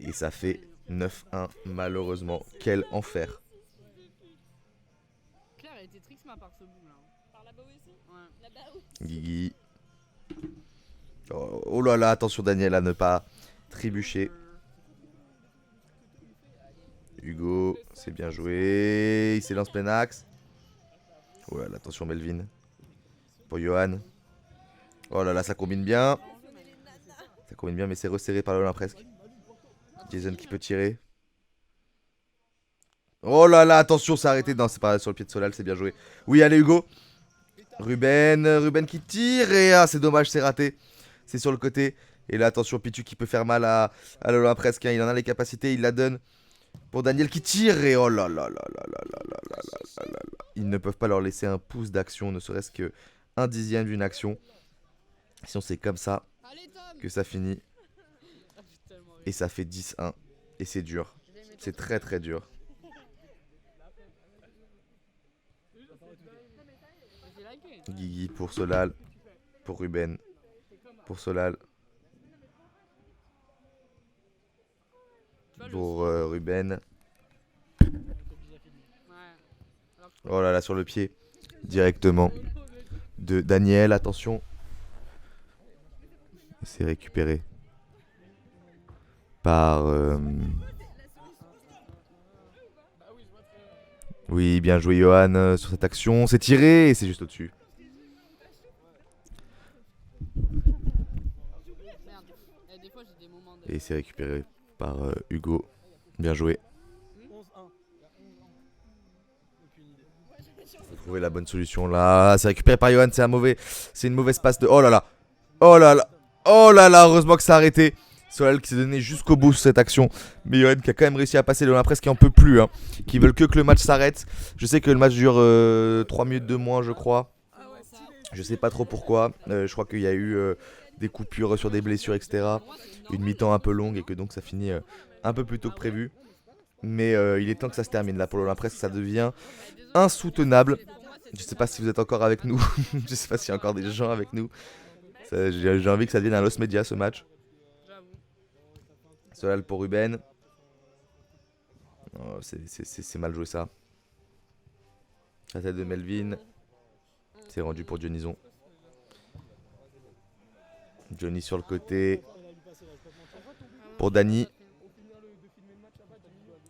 A: Et ça fait 9-1 malheureusement. Quel enfer.
C: Claire, elle était trixma par ce bout là.
B: Par là-bas aussi?
C: Ouais.
B: Là-bas où?
A: Guigui. Oh là là, attention Daniel à ne pas trébucher. Hugo, c'est bien joué. Il s'élance plein axe. Oh là là, attention Melvin. Pour Johan. Oh là là, ça combine bien. Ça combine bien, mais c'est resserré par l'Olympe presque. Jason qui peut tirer. Oh là là, attention, c'est arrêté. Non, c'est pas sur le pied de Solal, c'est bien joué. Oui, allez Hugo. Ruben qui tire. Et ah, c'est dommage, c'est raté. C'est sur le côté. Et là, attention, Pitu qui peut faire mal à l'Olympe presque. Il en a les capacités, il la donne. Pour Daniel qui tire. Et oh là là là là là là là là là là là. Ils ne peuvent pas leur laisser un pouce d'action, ne serait-ce que un dixième d'une action. Sinon, c'est comme ça que ça finit. Et ça fait 10-1. Et c'est dur. C'est très très dur. Guigui pour Solal. Pour Ruben. Pour Solal. Pour Ruben. Oh là là, sur le pied. Directement. De Daniel, attention. C'est récupéré. Par... Oui, bien joué Johan sur cette action. C'est tiré et c'est juste au-dessus. Et c'est récupéré par Hugo. Bien joué. Faut trouver la bonne solution là. C'est récupéré par Johan, c'est une mauvaise passe de... Oh là là. Oh là là. Oh là là, heureusement que ça a arrêté. Solal qui s'est donné jusqu'au bout sur cette action. Mais Johan qui a quand même réussi à passer l'Olympresse qui en peut plus. Hein. Qui veulent que le match s'arrête. Je sais que le match dure 3 minutes de moins, je crois. Je sais pas trop pourquoi. Je crois qu'il y a eu des coupures sur des blessures, etc. Une mi-temps un peu longue et que donc ça finit un peu plus tôt que prévu. Mais il est temps que ça se termine là pour l'Olympresse. Ça devient insoutenable. Je sais pas si vous êtes encore avec nous. Je sais pas s'il y a encore des gens avec nous. J'ai envie que ça devienne un loss média ce match. Solal pour Ruben. Oh, c'est mal joué ça. La tête de Melvin. C'est rendu pour Dionison. Johnny sur le côté. Pour Dany.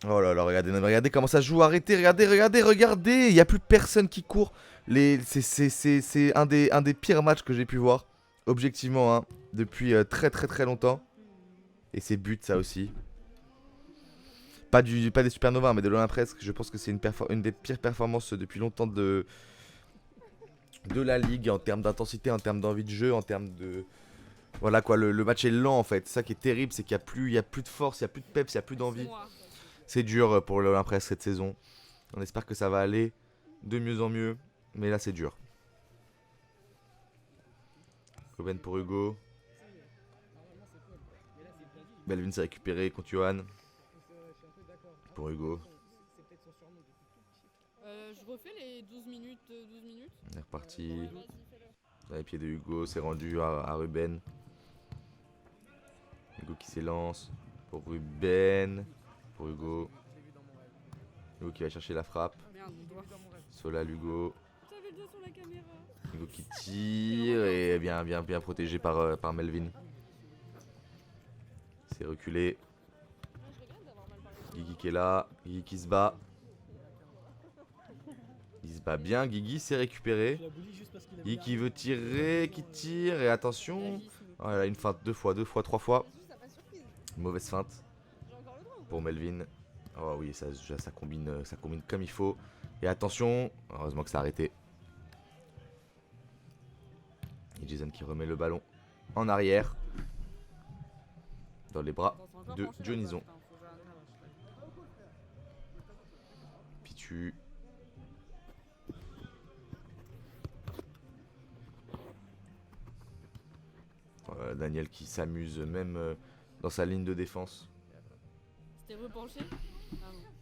A: Oh là là, regardez comment ça joue. Arrêtez, regardez. Il n'y a plus personne qui court. C'est un des pires matchs que j'ai pu voir. Objectivement, hein, depuis très très très longtemps. Et c'est but ça aussi. Pas des Supernova, mais de l'Olympresse. Je pense que c'est une des pires performances depuis longtemps de la ligue. En termes d'intensité, en termes d'envie de jeu, en termes de... Voilà quoi, le match est lent en fait. C'est ça qui est terrible, c'est qu'il n'y a plus de force, il n'y a plus de peps, il n'y a plus d'envie. C'est dur pour l'Olympresse cette saison. On espère que ça va aller de mieux en mieux. Mais là, c'est dur. Ruben pour Hugo. Melvin s'est récupéré contre Johan. Pour Hugo.
B: Je refais les 12 minutes.
A: On est reparti. Dans les pieds de Hugo, c'est rendu à Ruben. Hugo qui s'élance. Pour Ruben. Pour Hugo. Hugo qui va chercher la frappe.
B: Merde, on doit.
A: Solal Hugo.
B: J'avais le dos sur la caméra.
A: Hugo qui tire et bien protégé par Melvin. C'est reculé. Guigui qui est là. Guigui qui se bat. Il se bat bien. Guigui s'est récupéré. Guigui qui veut tirer, qui tire. Et attention. Voilà, une feinte deux fois, trois fois. Mauvaise feinte pour Melvin. Oh oui, ça combine comme il faut. Et attention. Heureusement que ça a arrêté. Et Jason qui remet le ballon en arrière. Dans les bras de Dionison. Pitu. Voilà, Daniel qui s'amuse même dans sa ligne de défense.
B: C'était repenché.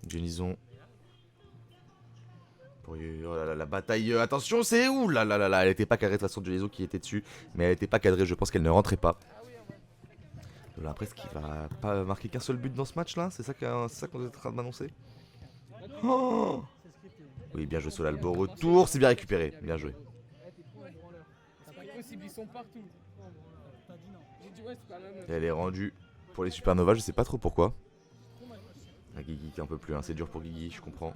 A: Dionison. Oh là là, la bataille. Attention, c'est où là là là là. Elle était pas cadrée de toute façon, Dionison qui était dessus. Mais elle était pas cadrée, je pense qu'elle ne rentrait pas. L'Olympresse qui va pas marquer qu'un seul but dans ce match là. C'est ça qu'on est en train de m'annoncer. Oh oui, bien joué Solal. Beau retour, c'est bien récupéré. Bien joué.
C: C'est pas possible, ils sont partout. J'ai dit ouais, c'est pas même.
A: Et elle est rendue pour les Supernovas, je sais pas trop pourquoi. Ah, Guigui qui en peut plus, hein. C'est dur pour Guigui, je comprends.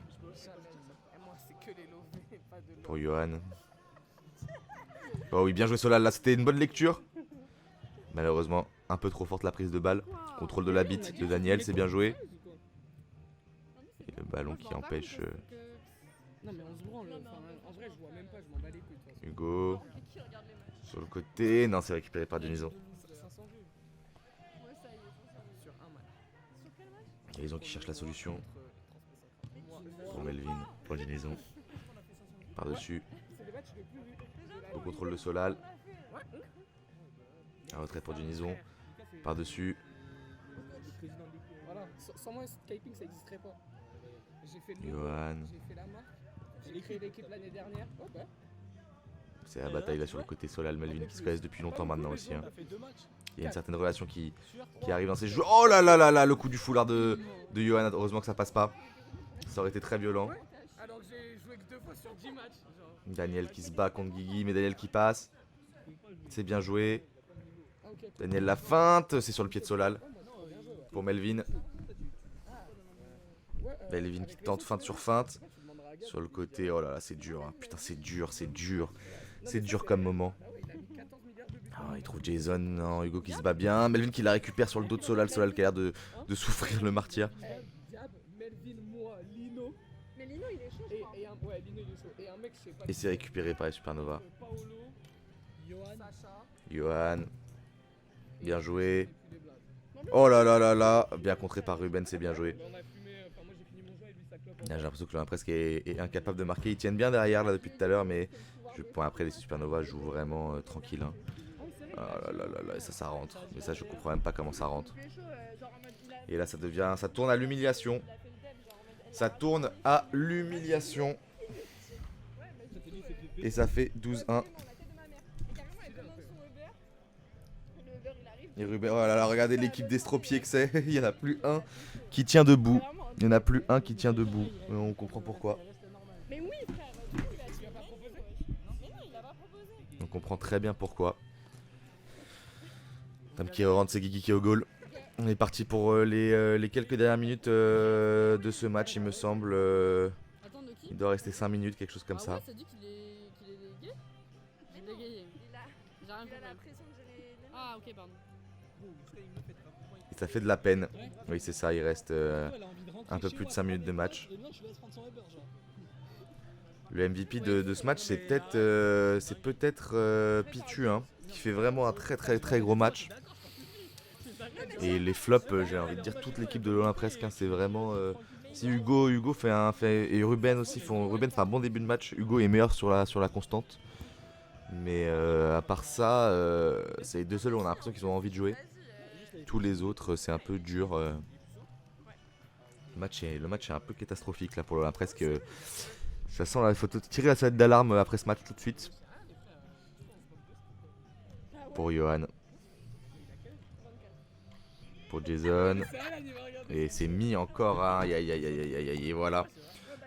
A: Pour Johan. Oh oui, bien joué Solal, là c'était une bonne lecture. Malheureusement, un peu trop forte la prise de balle. Contrôle de la bite de Daniel, c'est bien joué. Et le ballon qui empêche
C: Non mais on se branle, en vrai je vois même pas, je m'en bats les couilles.
A: Hugo. Sur le côté, non c'est récupéré par Dionison.
C: 500 vues. Sur un match.
A: Dionison qui cherche la solution. Pour Melvin, pour Dionison. Par-dessus. Le contrôle de Solal. La retraite pour Dionison. Par-dessus.
C: Voilà, sans moi, Skyping ça n'existerait pas. J'ai fait le
A: Johan.
C: j'ai fait la marque, j'ai créé l'équipe l'année dernière. Oh bah.
A: C'est la bataille là sur le côté Solal Melvin qui se connaissent depuis longtemps maintenant aussi. Hein. Il y a une certaine relation qui arrive dans ces jeux. Oh là là là là, le coup du foulard de Johan. Heureusement que ça passe pas. Ça aurait été très violent.
C: Alors que j'ai joué que 2 fois sur 10 matchs.
A: Daniel qui se bat contre Guigui, mais Daniel qui passe. C'est bien joué. Daniel la feinte, c'est sur le pied de Solal. Pour Melvin. Melvin qui tente feinte sur feinte. Sur le côté, oh là là, c'est dur. Hein. Putain, c'est dur, c'est dur. C'est dur comme moment. Ah, il trouve Jason, non, Hugo qui se bat bien. Melvin qui la récupère sur le dos de Solal. Solal qui a l'air de souffrir le martyr.
C: Melvin, moi, Lino.
B: Mais Lino il est chaud.
C: Ouais, Lino il est chaud. Et un mec, je sais pas.
A: Et c'est récupéré par les Supernova.
C: Paolo, Johan, Sacha.
A: Johan. Bien joué. Oh là là là là. Bien contré par Ruben, c'est bien joué.
C: On a fumé, enfin moi j'ai fini mon jeu et lui ça clope.
A: J'ai l'impression que l'Olympresse est incapable de marquer. Ils tiennent bien derrière là depuis tout à l'heure, mais après les Supernovas jouent vraiment tranquille. Hein. Ah là là là là, et ça rentre. Mais ça, je comprends même pas comment ça rentre. Et là, ça tourne à l'humiliation. Ça tourne à l'humiliation. Et ça fait 12-1. Et Ruben, oh là là, regardez l'équipe d'estropiés que c'est. Il n'y en a plus un qui tient debout. Il n'y en a plus un qui tient debout. On comprend pourquoi.
B: Mais oui, frère, il a pas proposé. Mais non, il a pas proposé.
A: On comprend très bien pourquoi. Tom qui rentre, c'est Guigui qui est au goal. On est parti pour les quelques dernières minutes de ce match, il me semble.
B: Attends, de qui?
A: Il doit rester 5 minutes, quelque chose comme ça.
B: Ouais, ça dit qu'il est gay? J'ai bégayé. J'ai rien compris. Ah, ok, pardon.
A: Et ça fait de la peine. Oui, c'est ça, il reste un peu plus de 5 minutes de match. Le MVP de ce match, c'est peut-être Pitu, hein, qui fait vraiment un très gros match. Et les flops, j'ai envie de dire toute l'équipe de l'Olympique presque, hein, c'est vraiment... si Hugo fait et Ruben aussi, Ruben fait un bon début de match, Hugo est meilleur sur la constante. Mais à part ça, c'est les deux seuls où on a l'impression qu'ils ont envie de jouer. Tous les autres, c'est un peu dur. Le match est un peu catastrophique là pour l'Olympique presque. Ça sent il faut tirer la sonnette d'alarme après ce match tout de suite. Pour Johan. Pour Jason. Et c'est mis encore. Hein. Aïe aïe aïe aïe aïe aïe. Et voilà.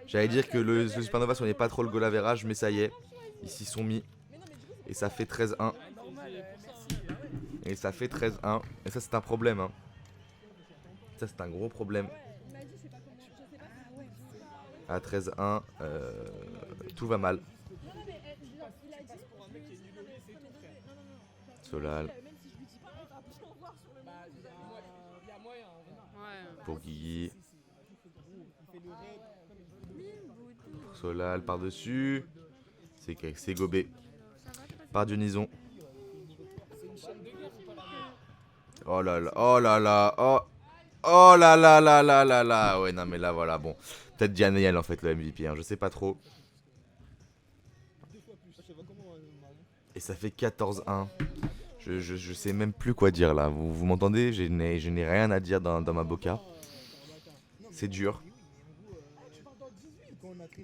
A: J'allais dire que le Supernova ce n'est pas trop le goal average, mais ça y est. Ils s'y sont mis. Et ça fait 13-1. Et ça fait 13-1. Et ça c'est un problème. Hein. Ça c'est un gros problème. À 13-1, tout va mal. Solal. Pour Guigui. Pour Solal par-dessus. C'est gobé. Par Dionison. Oh là là, oh là là, oh. Oh là là là là là là. Ouais non mais là voilà bon. Peut-être Daniel en fait le MVP, hein, je sais pas trop. Et ça fait 14-1. Je sais même plus quoi dire là. Vous m'entendez? Je n'ai rien à dire dans ma boca. C'est dur.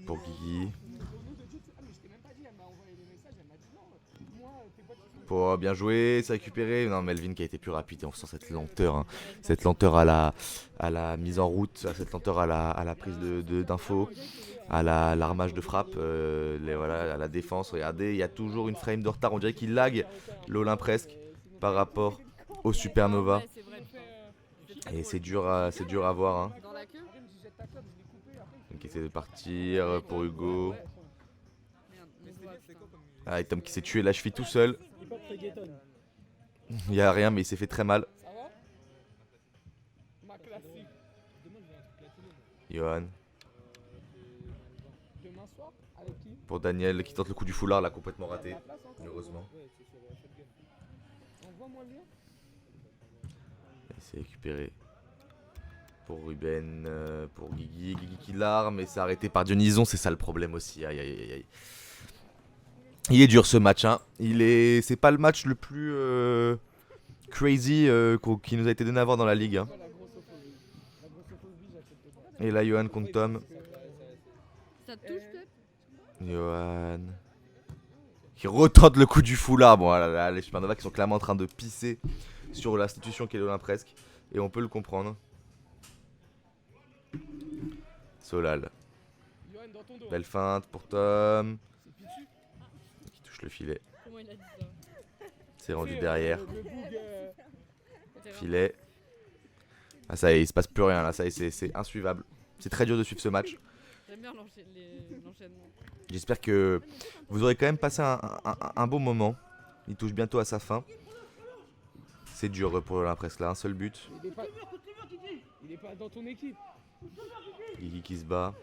A: Pour Guigui. Pour bien jouer, c'est récupéré. Non, Melvin qui a été plus rapide et on sent cette lenteur. Hein. Cette lenteur à la mise en route, cette lenteur à la prise d'infos, à l'armage de frappe, voilà, à la défense. Regardez, il y a toujours une frame de retard. On dirait qu'il lag l'Olympique presque par rapport au Supernova. Et c'est dur à voir. Hein. Donc, essaie de partir pour Hugo. Ah, et Tom qui s'est tué la cheville tout seul. Il y a rien mais il s'est fait très mal. Johan. Pour Daniel qui tente le coup du foulard là complètement raté. Heureusement. Il s'est récupéré. Pour Ruben, pour Guigui qui l'arme et c'est arrêté par Dionison, c'est ça le problème aussi. Aïe aïe aïe. Il est dur ce match, hein. C'est pas le match le plus crazy qui nous a été donné à voir dans la ligue. Hein. Et là, Johan contre Tom.
B: Ça te touche peut-être?
A: Johan. Qui retente le coup du foulard. Bon, là, les Supernova qui sont clairement en train de pisser sur l'institution qu'est l'Olympique presque. Et on peut le comprendre. Solal. Belle feinte pour Tom. Le filet. C'est rendu derrière. Filet. Ah ça y est, il se passe plus rien là, ça y est, c'est insuivable. C'est très dur de suivre ce match.
B: J'aime bien l'enchaînement.
A: J'espère que vous aurez quand même passé un bon moment. Il touche bientôt à sa fin. C'est dur pour l'Olympique là, un seul but.
C: Il est pas dans ton équipe.
A: Guigui qui se bat.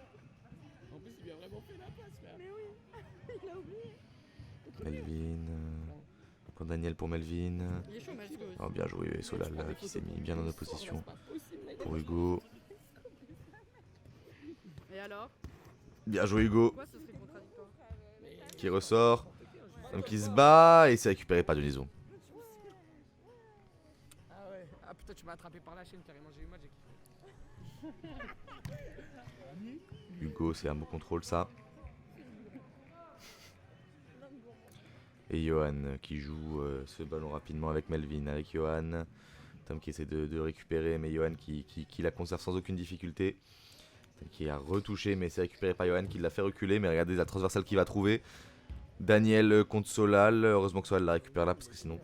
C: En plus, il lui a vraiment fait la passe là.
B: Mais oui, il a oublié.
A: Melvin. Pour Daniel, pour Melvin.
B: Il est chaud, Magico aussi.
A: Oh, bien joué, Solal qui s'est mis bien en opposition. Pour Hugo.
B: Et alors?
A: Bien joué, Hugo.
B: Pourquoi ce serait contradictoire?
A: Qui ressort. Donc il se bat et c'est récupéré par Dionison.
C: Ah ouais. Ah putain, tu m'as attrapé par la chaîne carrément, j'ai eu mal, j'ai kiffé.
A: Hugo, c'est un beau contrôle ça. Et Johan qui joue ce ballon rapidement avec Melvin, avec Johan. Tom qui essaie de récupérer, mais Johan qui la conserve sans aucune difficulté. Tom qui a retouché, mais c'est récupéré par Johan qui l'a fait reculer. Mais regardez la transversale qu'il va trouver. Daniel contre Solal. Heureusement que Solal la récupère là, parce que sinon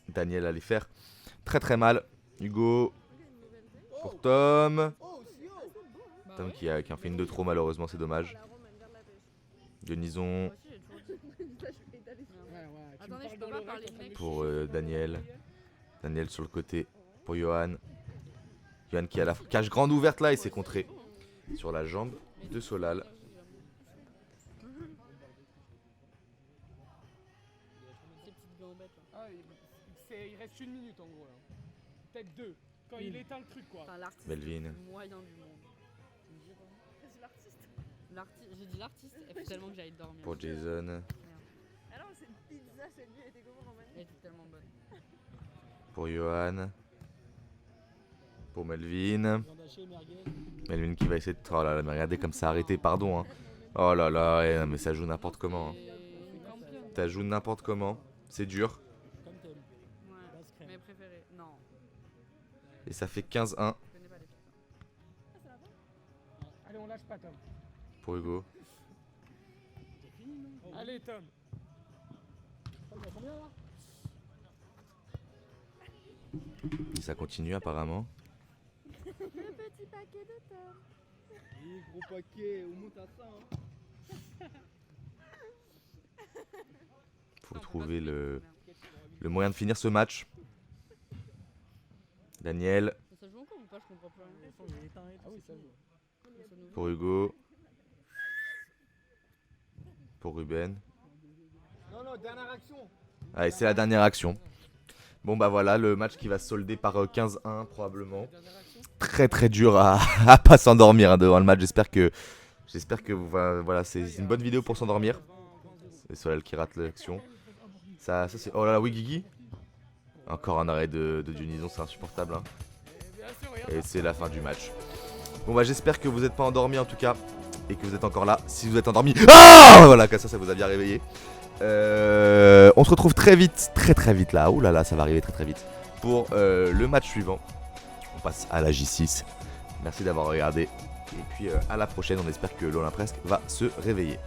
A: Daniel allait faire très très mal. Hugo pour Tom. Tom qui en fait une de trop, malheureusement, c'est dommage. Dionison.
B: Attendez, je peux pas parler de mec.
A: Pour Daniel. Daniel sur le côté. Pour Johan. Johan qui a la cage grande ouverte là et s'est contré sur la jambe de Solal.
C: Ah, il reste une minute en gros là. peut-être 2. Quand il éteint le truc, quoi.
D: Enfin, l'artiste
A: Melvin.
D: le plus moyen du monde. Tu me dis quoi?
B: C'est l'artiste.
D: J'ai dit l'artiste, il faut tellement que j'aille dormir.
A: Pour Jason.
B: Alors, cette pizza, cette nuit, elle était comment, Roman?
D: Elle était tellement bonne.
A: Pour Johan. Pour Melvin.
C: Viande hachée, merguez.
A: Melvin qui va essayer de... Oh là là, mais regardez comme ça, arrêtez, pardon. Hein. Oh là là, non, mais ça joue n'importe comment. Hein.
D: Et une campion.
A: Ça joue n'importe comment. C'est dur.
C: Comme t'aimes.
D: Ouais.
C: Base crème.
D: Mes préférés. Non,
A: Et ça fait 15-1
D: je connais pas les pizzas.
B: Ah, ça va pas?
C: Allez, on lâche pas, Tom.
A: pour Hugo.
C: Allez, Tom. Tom, t'as combien, là?
A: Et ça continue apparemment.
B: Le petit paquet de Tom.
E: Oui, gros paquet, on monte à ça. Hein.
A: Faut trouver le moyen de finir ce match. Daniel
D: Ça joue encore ou pas? Je comprends plus rien.
C: Ah oui, ça joue.
D: C'est nouveau.
A: pour Hugo. Pour Ruben.
E: Non, non, dernière action.
A: Allez, c'est la dernière action. Bon bah voilà, le match qui va se solder par 15-1 probablement. Très très dur à pas s'endormir hein, devant le match. J'espère que voilà, c'est une bonne vidéo pour s'endormir. C'est Solal qui rate l'action. Ça c'est... Oh là là, oui Guigui. Encore un arrêt de Dionyson, c'est insupportable. Hein. Et c'est la fin du match. Bon bah j'espère que vous n'êtes pas endormis en tout cas. Et que vous êtes encore là. Si vous êtes endormis... Ah voilà, comme ça vous a bien réveillé. On se retrouve très vite, très vite là. Ouh là là, ça va arriver très vite. Pour le match suivant. On passe à la J6. Merci d'avoir regardé. Et puis à la prochaine, on espère que l'Olympresque va se réveiller.